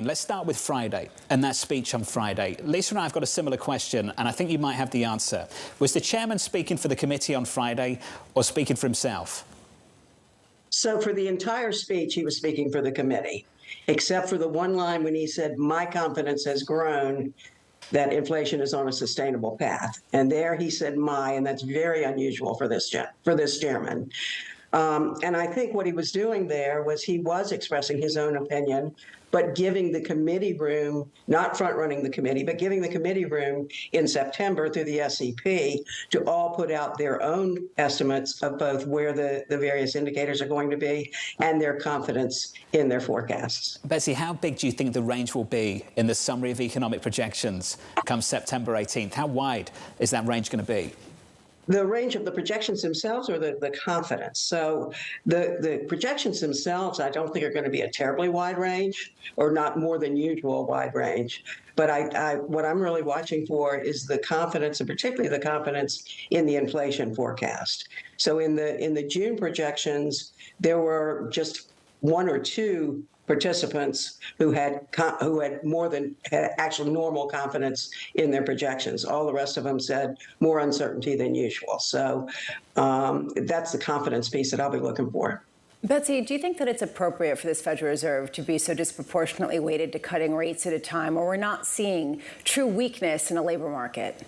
And let's start with Friday and that speech on Friday. Lisa and I have got a similar question, and I think you might have the answer. Was the chairman speaking for the committee on Friday or speaking for himself? So for the entire speech, he was speaking for the committee, except for the one line when he said, "My confidence has grown that inflation is on a sustainable path." And there he said "my," and that's very unusual for this chairman. And I think what he was doing there was he was expressing his own opinion, but giving the committee room, not front-running the committee, but giving the committee room in September through the SEP to all put out their own estimates of both where the various indicators are going to be and their confidence in their forecasts. Betsy, how big do you think the range will be in the summary of economic projections come September 18th? How wide is that range going to be? The range of the projections themselves or the confidence? So the projections themselves, I don't think are going to be a terribly wide range or not more than usual wide range. But what I'm really watching for is the confidence, and particularly the confidence in the inflation forecast. So in the June projections, there were just one or two participants who had actual normal confidence in their projections. All the rest of them said more uncertainty than usual. So that's the confidence piece that I'll be looking for. Betsy, do you think that it's appropriate for this Federal Reserve to be so disproportionately weighted to cutting rates at a time where we're not seeing true weakness in a labor market?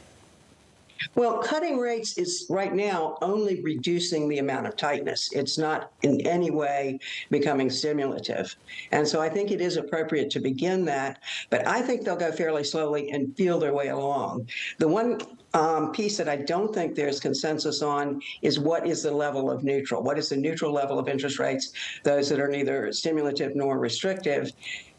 Well, cutting rates is right now only reducing the amount of tightness. It's not in any way becoming stimulative. And so I think it is appropriate to begin that, but I think they'll go fairly slowly and feel their way along. The one piece that I don't think there's consensus on is what is the level of neutral? What is the neutral level of interest rates, those that are neither stimulative nor restrictive?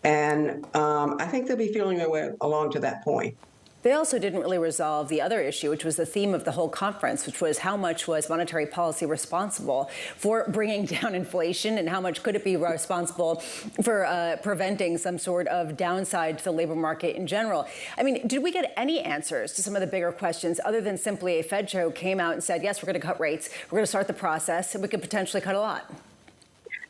And I think they'll be feeling their way along to that point. They also didn't really resolve the other issue, which was the theme of the whole conference, which was how much was monetary policy responsible for bringing down inflation and how much could it be responsible for preventing some sort of downside to the labor market in general. I mean, did we get any answers to some of the bigger questions other than simply a Fed chair who came out and said, yes, we're going to cut rates, we're going to start the process, and we could potentially cut a lot?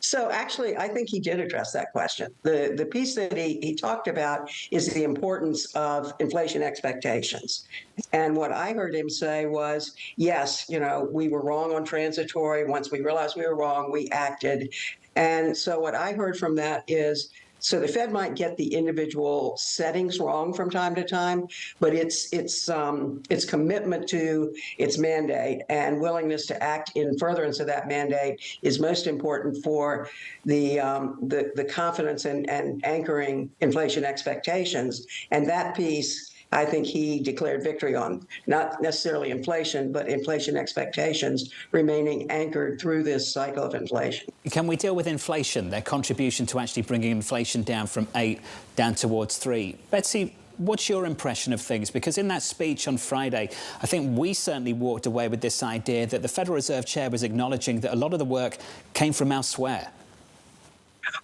So actually, I think he did address that question. The piece that he talked about is the importance of inflation expectations. And what I heard him say was, yes, we were wrong on transitory. Once we realized we were wrong, we acted. And so what I heard from that is, so the Fed might get the individual settings wrong from time to time, but its commitment to its mandate and willingness to act in furtherance of that mandate is most important for the confidence and anchoring inflation expectations. And that piece, I think he declared victory on, not necessarily inflation, but inflation expectations remaining anchored through this cycle of inflation. Can we deal with inflation, their contribution to actually bringing inflation down from 8 down towards 3? Betsy, what's your impression of things? Because in that speech on Friday, I think we certainly walked away with this idea that the Federal Reserve Chair was acknowledging that a lot of the work came from elsewhere.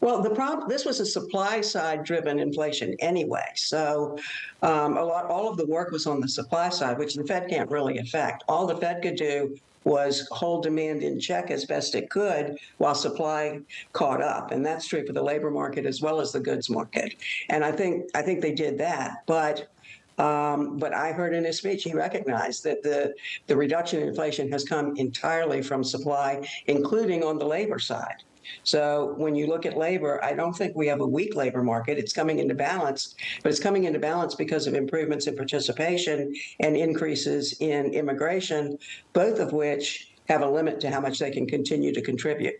Well, this was a supply-side driven inflation anyway. So all of the work was on the supply side, which the Fed can't really affect. All the Fed could do was hold demand in check as best it could while supply caught up. And that's true for the labor market as well as the goods market. And I think they did that. But I heard in his speech he recognized that the reduction in inflation has come entirely from supply, including on the labor side. So when you look at labor, I don't think we have a weak labor market. It's coming into balance, but it's coming into balance because of improvements in participation and increases in immigration, both of which have a limit to how much they can continue to contribute.